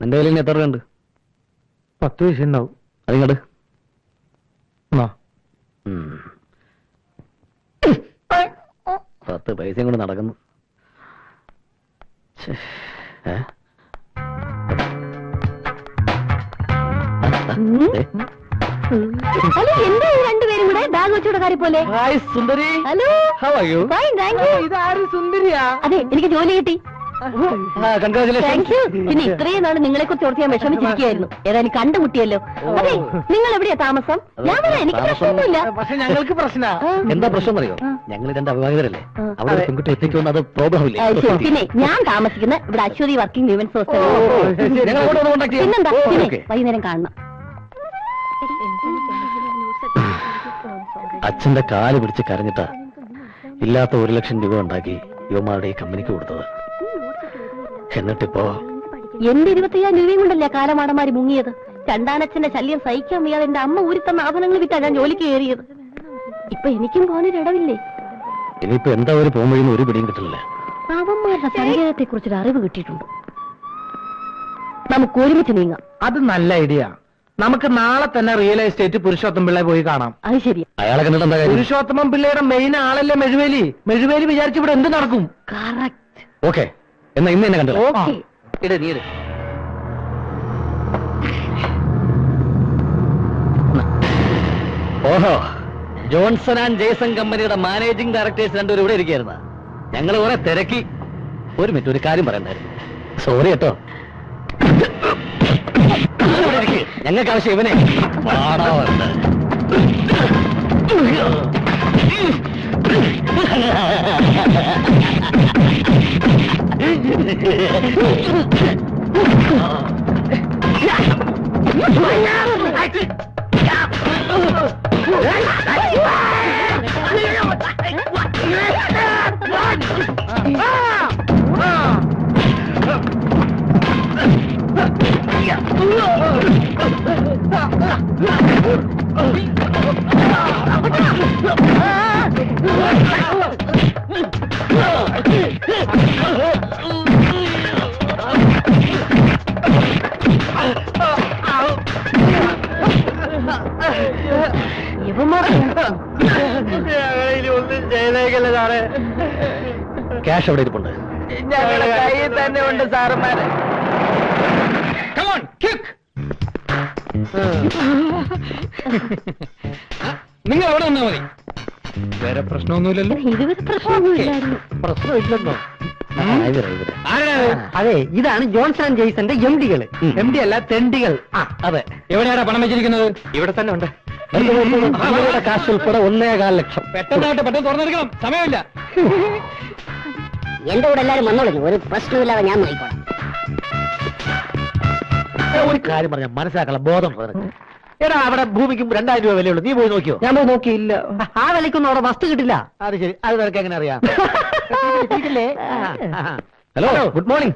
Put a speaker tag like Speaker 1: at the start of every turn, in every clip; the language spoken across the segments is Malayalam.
Speaker 1: നിന്റെ കയ്യിൽ എത്ര രൂപ ഉണ്ട്?
Speaker 2: 10 പൈസ ഉണ്ടാവും.
Speaker 1: അതിങ്ങോട്ട് 10 പൈസയും കൊണ്ട് നടക്കുന്നു.
Speaker 3: ഹലോ, എന്താ രണ്ടുപേരും കൂടെ ബാഗ് വെച്ചുകൊടുക്കാരി പോലെ?
Speaker 2: Hi Sundari.
Speaker 3: Hello,
Speaker 2: how are you?
Speaker 3: Fine, thank you.
Speaker 2: ഇതാരും സുന്ദരിയാ?
Speaker 3: അതെ, എനിക്ക് ജോലി കിട്ടി.
Speaker 1: കൺഗ്രാജുലേഷൻ.
Speaker 3: Thank you. പിന്നെ ഇത്രയും നാൾ നിങ്ങളെ കുറിച്ച് ഓർത്ത് ഞാൻ വിഷമിച്ചിരിക്കുകയായിരുന്നു. ഏതായാലും കണ്ടുമുട്ടിയല്ലോ. അതെ, നിങ്ങൾ എവിടെയാ താമസം? ഞാൻ വരാം, എനിക്ക് പ്രശ്നമൊന്നുമില്ല.
Speaker 2: പക്ഷെ ഞങ്ങൾക്ക് പ്രശ്ന.
Speaker 1: എന്താ പ്രശ്നം അറിയോ? ഞങ്ങൾ 2 അഭിഭാഷകരല്ലേ, അവിടെ ഒരു പെൺകുട്ടി എത്തിക്കുമെന്ന് അത് പ്രോബ്ലം ഇല്ലേ?
Speaker 3: പിന്നെ ഞാൻ താമസിക്കുന്ന ഇവിടെ അശ്വതി വർക്കിംഗ് വിമൻസ് ഹോസ്റ്റൽ.
Speaker 1: പിന്നെന്താ,
Speaker 3: വൈകുന്നേരം കാണണം.
Speaker 1: അച്ഛന്റെ കാല് പിടിച്ച് കരഞ്ഞിട്ടാ ഇല്ലാത്ത 1 ലക്ഷം രൂപ ഉണ്ടാക്കി യുവമാരുടെ ഈ കമ്പനിക്ക് കൊടുത്തത്. എന്നിട്ടിപ്പോ
Speaker 3: എന്റെ 25,000 രൂപയും കൊണ്ടല്ലേ കാലമാടന്മാര് മുങ്ങിയത്. രണ്ടാനച്ഛന്റെ ശല്യം സഹിക്കാൻ വയ്യാതെ എന്റെ അമ്മ ഊരിത്തന്ന ആഭരണങ്ങൾ വിറ്റാ ഞാൻ ജോലിക്ക് കയറിയത്. ഇപ്പൊ എനിക്കും പോകാനൊരിടവില്ലേ?
Speaker 1: ഇനിയിപ്പോ എന്താ ഒരു പോകുമ്പോഴൊന്നും ഒരു പിടിയും കിട്ടില്ല.
Speaker 3: പാവന്മാരുടെ സങ്കേതത്തെ കുറിച്ചൊരു അറിവ് കിട്ടിയിട്ടുണ്ട്. നമുക്ക് ഒരുമിച്ച് നീങ്ങാം.
Speaker 2: അത് നല്ല ഐഡിയ. നമുക്ക് നാളെ തന്നെ റിയൽ എസ്റ്റേറ്റ് പുരുഷോത്തം പിള്ളയെ പോയി കാണാം.
Speaker 3: അത് ശരിയാ.
Speaker 1: അയാളെ കണ്ടിട്ട് എന്താ കാര്യം?
Speaker 2: പുരുഷോത്തമൻ പിള്ളയുടെ മെയിൻ ആളല്ലേ മെഴുവേലി. മെഴുവേലി വിചാരിച്ച് ഇവിടെ എന്ത് നടക്കും?
Speaker 3: കറക്റ്റ്.
Speaker 1: ഓക്കെ, എന്നാ ഇന്ന് എന്നെ കണ്ടല്ലോ.
Speaker 3: ഓക്കെ.
Speaker 1: ഓഹോ, ജോൺസൺ ആൻഡ് ജേസൺ കമ്പനിയുടെ മാനേജിംഗ് ഡയറക്ടേഴ്സ് 2 പേരും ഇവിടെ ഇരിക്കുകയായിരുന്ന. ഞങ്ങൾ കുറെ തിരക്കി. ഒരു മിനിറ്റ്, ഒരു കാര്യം പറയണ്ടായിരുന്നു. സോറി കേട്ടോ. ഞങ്ങൾക്ക് ആവശ്യം ഇവനെ.
Speaker 2: ഒന്നും ചെയ്തേക്കല്ല സാറേ.
Speaker 1: ക്യാഷ് അവിടെ ഇരിപ്പുണ്ട്.
Speaker 2: ഞങ്ങളുടെ കയ്യിൽ തന്നെ ഉണ്ട് സാറന്മാരെ.
Speaker 1: നിങ്ങൾ അവിടെ നിന്നാ മതി.
Speaker 2: വേറെ പ്രശ്നമൊന്നുമില്ലല്ലോ.
Speaker 3: ഇതുവരെ പ്രശ്നമൊന്നുമില്ലായിരുന്നു.
Speaker 2: പ്രശ്നമില്ലെന്നോ?
Speaker 4: അതെ, ഇതാണ് ജോൺസൺ ആൻഡ് ജെയ്സന്റെ MD-കള്.
Speaker 2: MD അല്ല, തെണ്ടികൾ.
Speaker 1: അതെ,
Speaker 2: എവിടെയാണ് പണം വെച്ചിരിക്കുന്നത്?
Speaker 4: ഇവിടെ തന്നെ ഉണ്ട്.
Speaker 1: കാശ് ഉൾപ്പെടെ 1.25 ലക്ഷം.
Speaker 2: പെട്ടെന്ന് തുറന്നെടുക്കണം, സമയമില്ല.
Speaker 3: എന്റെ കൂടെ എല്ലാരും വന്നോളൂ, ഒരു പ്രശ്നമില്ലാതെ ഞാൻ നോക്കിക്കോളാം.
Speaker 1: ഒരു കാര്യം പറഞ്ഞാൽ മനസ്സിലാക്കണം, ബോധം. എടാ, അവിടെ ഭൂമിക്കും 2000 രൂപ വിലയുള്ളൂ. നീ പോയി നോക്കിയോ?
Speaker 4: ഞാൻ പോയി നോക്കിയില്ല. ആ വിലയ്ക്കൊന്നും അവിടെ വസ്തു കിട്ടില്ല.
Speaker 1: അത് ശരി, അത് നിനക്ക് എങ്ങനെ അറിയാം? Hello, good morning.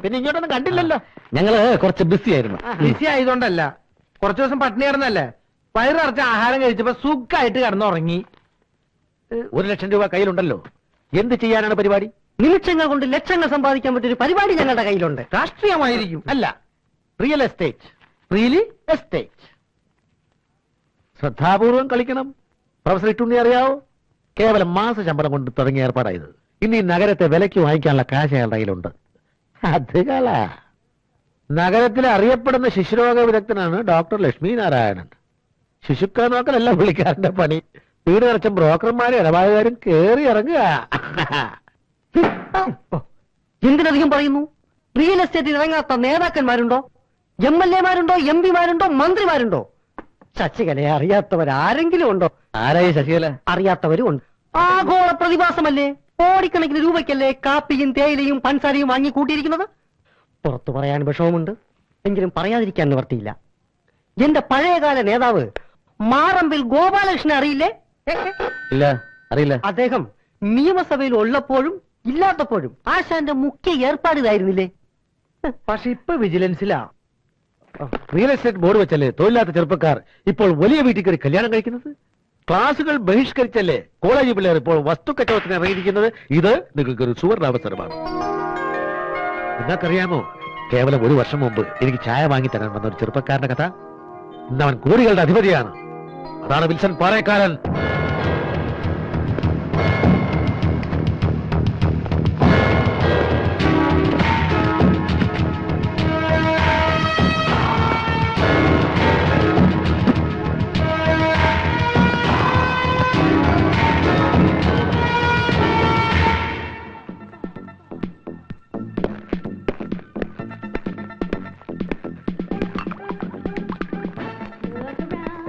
Speaker 2: പിന്നെ ഇങ്ങോട്ടൊന്നും കണ്ടില്ലല്ലോ.
Speaker 1: ഞങ്ങള് കുറച്ച് ബിസി ആയിരുന്നു.
Speaker 2: ബിസി ആയതുകൊണ്ടല്ല, കുറച്ചു ദിവസം പട്ടിണി കിടന്നല്ലേ. വയറിറച്ച ആഹാരം കഴിച്ചപ്പോ സുഖമായിട്ട് കിടന്നുറങ്ങി.
Speaker 1: 1 ലക്ഷം രൂപ കയ്യിലുണ്ടല്ലോ. എന്ത് ചെയ്യാനാണ് പരിപാടി?
Speaker 4: നിമിഷങ്ങൾ കൊണ്ട് ലക്ഷങ്ങൾ സമ്പാദിക്കാൻ പറ്റിയൊരു പരിപാടി ഞങ്ങളുടെ കയ്യിലുണ്ട്.
Speaker 2: രാഷ്ട്രീയമായിരിക്കും.
Speaker 1: അല്ല, റിയൽ എസ്റ്റേറ്റ്.
Speaker 2: Really estate.
Speaker 1: ശ്രദ്ധാപൂർവം കളിക്കണം. പ്രൊഫസർ ഇട്ടുണ്ണി അറിയാവോ? കേവലം മാസ ശമ്പളം കൊണ്ട് തുടങ്ങിയ ഏർപ്പാടായത്. ഇന്ന് ഈ നഗരത്തെ വിലയ്ക്ക് വാങ്ങിക്കാനുള്ള കാശ് അയാളുടെ കയ്യിലുണ്ട്. അത് കള. നഗരത്തിലെ അറിയപ്പെടുന്ന ശിശുരോഗ വിദഗ്ധനാണ് ഡോക്ടർ ലക്ഷ്മി നാരായണൻ. ശിശുക്കളെ നോക്കലല്ല പുള്ളിക്കാരന്റെ പണി. വീട് നിറച്ച ബ്രോക്കർമാരും ഇടപാടുകാരും കേറി ഇറങ്ങുക.
Speaker 4: എന്തിനധികം പറയുന്നു? റിയൽ എസ്റ്റേറ്റിൽ ഇറങ്ങാത്ത നേതാക്കന്മാരുണ്ടോ? MLA-മാരുണ്ടോ? MP-മാരുണ്ടോ? മന്ത്രിമാരുണ്ടോ? ശശികലയെ അറിയാത്തവരാരെങ്കിലും ഉണ്ടോ?
Speaker 1: ആരായി ശശികല?
Speaker 4: അറിയാത്തവരും ഉണ്ട്. ആഗോള പ്രതിഭാസമല്ലേ? കോടിക്കണക്കിന് രൂപയ്ക്കല്ലേ കാപ്പിയും തേയിലയും പഞ്ചസാരയും വാങ്ങി കൂട്ടിയിരിക്കുന്നത്? പുറത്തു പറയാൻ വിഷമമുണ്ട്, എങ്കിലും പറയാതിരിക്കാൻ നിവർത്തിയില്ല. എന്റെ പഴയകാല നേതാവ് മാറമ്പിൽ ഗോപാലകൃഷ്ണൻ അറിയില്ലേ?
Speaker 1: ഇല്ല, അറിയില്ല.
Speaker 4: അദ്ദേഹം നിയമസഭയിൽ ഉള്ളപ്പോഴും ഇല്ലാത്തപ്പോഴും ആശാന്റെ മുഖ്യ ഏർപ്പാട് ഇതായിരുന്നില്ലേ?
Speaker 2: പക്ഷെ ഇപ്പൊ വിജിലൻസിലാ.
Speaker 1: റിയൽ എസ്റ്റേറ്റ് ബോർഡ് വെച്ചല്ലേ തൊഴിലാത്ത ചെറുപ്പക്കാർ ഇപ്പോൾ വലിയ വീട്ടിൽ കയറി കല്യാണം കഴിക്കുന്നത്? ക്ലാസുകൾ ബഹിഷ്കരിച്ചല്ലേ കോളേജ് പിള്ളേർ ഇപ്പോൾ വസ്തു കച്ചവടത്തിന് ഇറങ്ങിയിരിക്കുന്നത്? ഇത് നിങ്ങൾക്കൊരു സുവർണാവസരമാണ്. നിങ്ങൾക്കറിയാമോ കേവലം 1 വർഷം മുമ്പ് എനിക്ക് ചായ വാങ്ങി തരാൻ വന്ന ഒരു ചെറുപ്പക്കാരന്റെ കഥ? ഇന്ന് അവൻ കോടികളുടെ അധിപതിയാണ്. അതാണ് വിൽസൺ പാറേക്കാരൻ.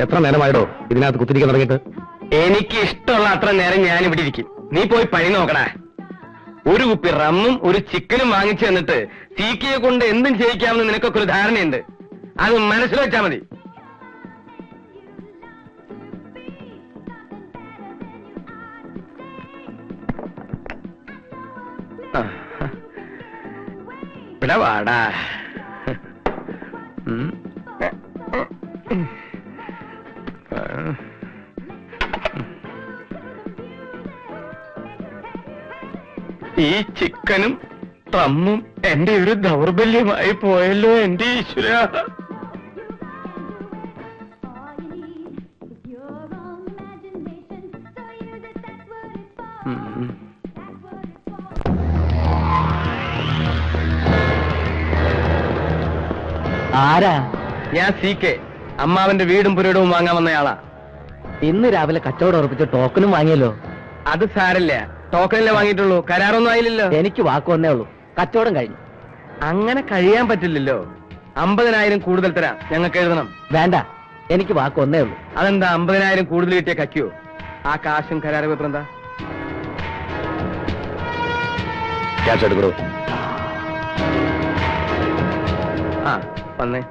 Speaker 1: എത്ര നേരമായിടോ ഇതിനകത്ത് കുത്തിരിക്കാൻ തുടങ്ങിയിട്ട്?
Speaker 2: എനിക്ക് ഇഷ്ടമുള്ള അത്ര നേരം ഞാൻ ഇവിടെ ഇരിക്കും. നീ പോയി പഴി നോക്കടാ. ഒരു കുപ്പി റമ്മും ഒരു ചിക്കനും വാങ്ങിച്ചു തന്നിട്ട് സീക്കയെ കൊണ്ട് എന്തും ചെയ്യിക്കാമെന്ന് നിനക്കൊക്കെ ഒരു ധാരണയുണ്ട്. അത് മനസ്സിൽ വെച്ചാ മതി. ഇവിടെ വാടാ. ഈ ചിക്കനും റമ്മും എന്റെ ഒരു ദൗർബല്യമായി പോയല്ലോ എന്റെ ഈശ്വര.
Speaker 4: ആരാ?
Speaker 2: ഞാൻ സി കെ. അമ്മാവന്റെ വീടും പുരയിടവും വാങ്ങാൻ വന്നയാളാ.
Speaker 4: ഇന്ന് രാവിലെ കച്ചവടം ഉറപ്പിച്ച ടോക്കണും വാങ്ങിയല്ലോ.
Speaker 2: അത് സാരല്ല, ടോക്കനല്ലേ വാങ്ങിയിട്ടുള്ളൂ, കരാറൊന്നും ആയില്ലല്ലോ.
Speaker 4: എനിക്ക് വാക്ക് വന്നേ ഉള്ളൂ, കച്ചവടം കഴിഞ്ഞു.
Speaker 2: അങ്ങനെ കഴിയാൻ പറ്റില്ലല്ലോ. 50,000 കൂടുതൽ തരാം, ഞങ്ങൾക്ക് എഴുതണം.
Speaker 4: വേണ്ട, എനിക്ക് വാക്ക് വന്നേ ഉള്ളൂ.
Speaker 2: അതെന്താ 50,000 കൂടുതൽ കിട്ടിയ കക്കിയോ? ആ കാശും കരാറ് പേപ്പർ എന്താ?
Speaker 1: ക്യാഷ് എടുക്കണോ?
Speaker 2: ആ വന്നേ.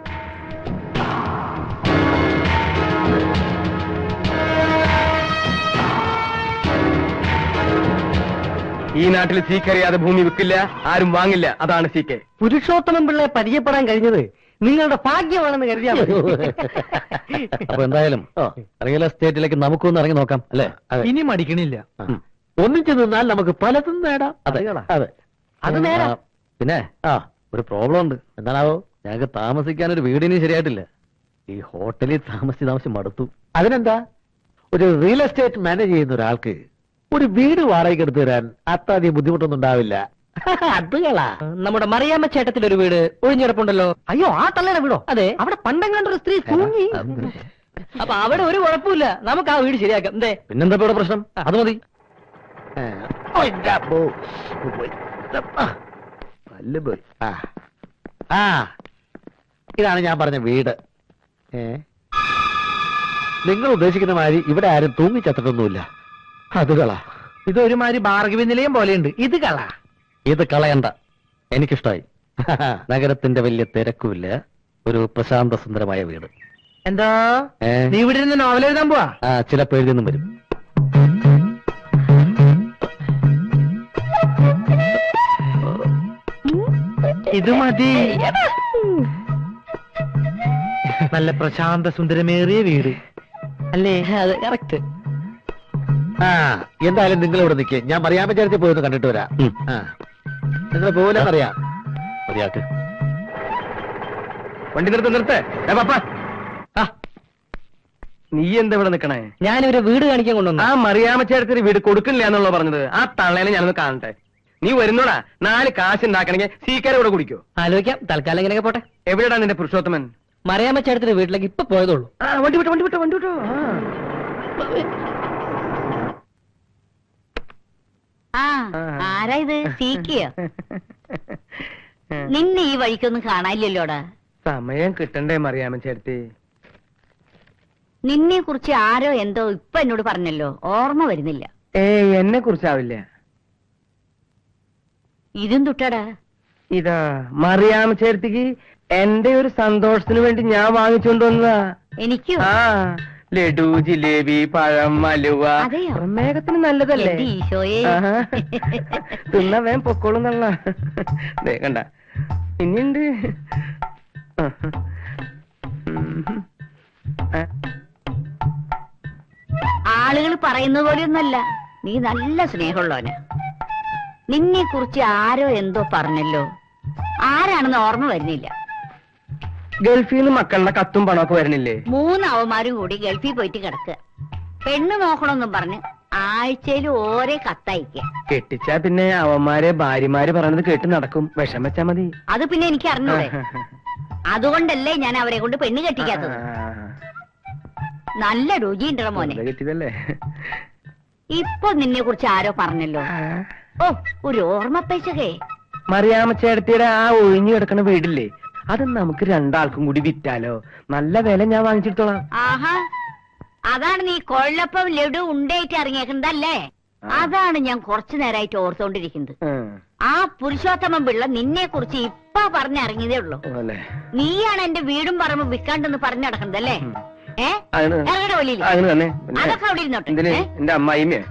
Speaker 2: ഈ നാട്ടിൽ സീക്കറിയാതെ ഭൂമി വിൽക്കില്ല, ആരും വാങ്ങില്ല. അതാണ് സി കെ.
Speaker 4: പുരുഷോത്തമൻ പിള്ളയെ പരിചയപ്പെടാൻ കഴിഞ്ഞത് നിങ്ങളുടെ ഭാഗ്യമാണെന്ന് കരുതിയാ മതി.
Speaker 1: അപ്പൊ എന്തായാലും റിയൽ എസ്റ്റേറ്റിലേക്ക് നമുക്കൊന്ന് ഇറങ്ങി നോക്കാം അല്ലേ?
Speaker 2: ഇനി മടിക്കണില്ല.
Speaker 1: ഒന്നിച്ചു നിന്നാൽ നമുക്ക് പലതും നേടാം. അതെ അതെ,
Speaker 4: അത് നേരാ.
Speaker 1: പിന്നെ ഒരു പ്രോബ്ലം ഉണ്ട്. എന്താണാവോ? ഞങ്ങൾക്ക് താമസിക്കാൻ ഒരു വീടിന് ശരിയായിട്ടില്ല. ഈ ഹോട്ടലിൽ താമസിച്ച് മടുത്തു. അതിനെന്താ, ഒരു റിയൽ എസ്റ്റേറ്റ് മാനേജ് ചെയ്യുന്ന ഒരാൾക്ക് ഒരു വീട് വാടകയ്ക്ക് എടുത്തു തരാൻ അത്രയധികം ബുദ്ധിമുട്ടൊന്നും ഉണ്ടാവില്ല. അതുകളാ.
Speaker 4: നമ്മുടെ മറിയാമ്മ ചേട്ടത്തിന്റെ ഒരു വീട് ഒഴിഞ്ഞിടപ്പുണ്ടല്ലോ. അയ്യോ, ആ തള്ളയുടെ വീടോ? അതെ, അവിടെ പണ്ടെങ്ങാണ്ടൊരു സ്ത്രീ തൂങ്ങി. അപ്പൊ അവിടെ ഒരു കുഴപ്പമില്ല, നമുക്ക് ആ വീട് ശരിയാക്കാം. എന്തേ?
Speaker 1: പിന്നെന്താ ഇവിടെ പ്രശ്നം? അത് മതി. ഇതാണ് ഞാൻ പറഞ്ഞ വീട്. നിങ്ങൾ ഉദ്ദേശിക്കുന്ന മാതിരി ഇവിടെ ആരും തൂങ്ങിച്ചത്തിട്ടൊന്നുമില്ല. അത് കള.
Speaker 2: ഇതൊരുമാതിരി ഭാർഗവി നിലയം പോലെയുണ്ട്. ഇത് കള.
Speaker 1: ഇത് കളയണ്ട, എനിക്കിഷ്ടായി. നഗരത്തിന്റെ വലിയ തിരക്കുമില്ല, ഒരു പ്രശാന്ത സുന്ദരമായ വീട്.
Speaker 2: എന്താ നീ ഇവിടെ ഇരുന്ന് നോവൽ എഴുതാൻ പോവാ?
Speaker 1: ചിലപ്പോ എഴുതിയൊന്നും വരും.
Speaker 2: ഇത് മതി. നല്ല പ്രശാന്ത സുന്ദരമേറിയ വീട് അല്ലേ?
Speaker 4: അത് കറക്റ്റ്.
Speaker 1: എന്തായാലും നിങ്ങൾ ഇവിടെ നിൽക്കേ, ഞാൻ മറിയാമ്മ ചേർത്തി പോയി ഒന്ന് കണ്ടിട്ട് വരാം. നിങ്ങൾ പോലെന്നറിയാം. മതിയാക്ക്.
Speaker 2: വണ്ടി നിർത്തേ. നീ എന്താ ഇവിടെ നിക്കണേ?
Speaker 4: ഞാനിവരെ വീട് കാണിക്കാൻ കൊണ്ടുവന്നു.
Speaker 2: ആ മറിയാമ്മ ചേട്ടത്തിന് വീട് കൊടുക്കില്ല എന്നുള്ള പറഞ്ഞത്. ആ തള്ളേനെ ഞാനൊന്ന് കാണട്ടെ. നീ വരുന്നോടാ. 4 കാശ് ഉണ്ടാക്കണമെങ്കിൽ സീക്കാരെ ഇവിടെ കുടിക്കോ?
Speaker 4: ആലോചിക്കാം, തൽക്കാലം ഇങ്ങനെയൊക്കെ പോട്ടെ.
Speaker 2: എവിടെയാണ് നിന്റെ പുരുഷോത്തമൻ?
Speaker 4: മറിയാമ്മ ചേട്ടത്തിന്റെ വീട്ടിലേക്ക് ഇപ്പൊ പോയതുള്ളൂ.
Speaker 2: വണ്ടി വിട്ടോ.
Speaker 3: ആരാ ഇത്? സീക്കിയോ? നിന്നെ ഈ വഴിക്കൊന്നും കാണാനില്ലല്ലോടാ.
Speaker 2: സമയം കിട്ടണ്ടേ മറിയാമ്മ ചേട്ടത്തി?
Speaker 3: നിന്നെ കുറിച്ച് ആരോ എന്തോ ഇപ്പൊ എന്നോട് പറഞ്ഞല്ലോ, ഓർമ്മ വരുന്നില്ല.
Speaker 2: എന്നെ കുറിച്ചാവില്ല.
Speaker 3: ഇതും തൊട്ടടാ.
Speaker 2: ഇതാ മറിയാമ്മ ചേട്ടത്തിക്ക് എന്റെ ഒരു സന്തോഷത്തിന് വേണ്ടി ഞാൻ വാങ്ങിച്ചുകൊണ്ടുവന്നതാ.
Speaker 3: എനിക്കോ?
Speaker 2: ലഡു, ജിലേബി, പഴം, മലുവ. പ്രമേഹത്തിന് നല്ലതല്ലേ?
Speaker 3: ഈശോയെ,
Speaker 2: തിന്ന വേം പൊക്കോളുന്നുള്ള. കണ്ട ഇനിയുണ്ട്.
Speaker 3: ആളുകൾ പറയുന്ന പോലെയൊന്നല്ല, നീ നല്ല സ്നേഹമുള്ളവന്. നിന്നെ കുറിച്ച് ആരോ എന്തോ പറഞ്ഞല്ലോ,
Speaker 5: ആരാണെന്ന് ഓർമ്മ വരുന്നില്ല.
Speaker 2: ഗൾഫിൽ നിന്ന് മക്കളുടെ കത്തും പണമൊക്കെ വരുന്നില്ലേ?
Speaker 5: 3 അവന്മാരും കൂടി ഗൾഫിൽ പോയിട്ട് കിടക്കുക. പെണ്ണ് നോക്കണമെന്നും പറഞ്ഞ് ആഴ്ചയിൽ ഓരോ കത്തയക്കുക.
Speaker 2: കെട്ടിച്ചാ പിന്നെ അവന്മാരെ ഭാര്യമാര് പറയണത് കേട്ട് നടക്കും. വിഷം വെച്ചാ മതി.
Speaker 5: അത് പിന്നെ എനിക്ക് അറിഞ്ഞൂടെ. അതുകൊണ്ടല്ലേ ഞാൻ അവരെ കൊണ്ട് പെണ്ണ് കെട്ടിക്കാത്തത്. നല്ല രുചിയുണ്ടോ മോനെ.
Speaker 2: കെട്ടിയതല്ലേ?
Speaker 5: ഇപ്പൊ നിന്നെ കുറിച്ച് ആരോ പറഞ്ഞല്ലോ. ഓ, ഒരു ഓർമ്മ പൈസകേ.
Speaker 2: മറിയാമ്മച്ചേടത്തിയുടെ ആ ഒഴിഞ്ഞു കിടക്കണ വീടില്ലേ, അത് നമുക്ക് 2 ആൾക്കും കൂടി വിറ്റാലോ? നല്ല വില ഞാൻ വാങ്ങിച്ചിടത്തോളാം.
Speaker 5: ആഹാ, അതാണ് നീ കൊള്ളപ്പം ലഡു ഉണ്ടേറ്റ് ഇറങ്ങിയേക്കുന്നതല്ലേ? അതാണ് ഞാൻ കുറച്ചു നേരമായിട്ട് ഓർത്തോണ്ടിരിക്കുന്നത്. ആ പുരുഷോത്തമൻ പിള്ള നിന്നെ കുറിച്ച് ഇപ്പൊ പറഞ്ഞിറങ്ങിയതേ ഉള്ളൂ. നീയാണ് എന്റെ വീടും പറമ്പും വിൽക്കാണ്ടെന്ന് പറഞ്ഞു നടക്കുന്നതല്ലേ? ഇറങ്ങടെ വെളിയിൽ. അതൊക്കെ അവിടെ ഇരുന്നോട്ടെ.
Speaker 2: എന്റെ അമ്മായിമ്മേ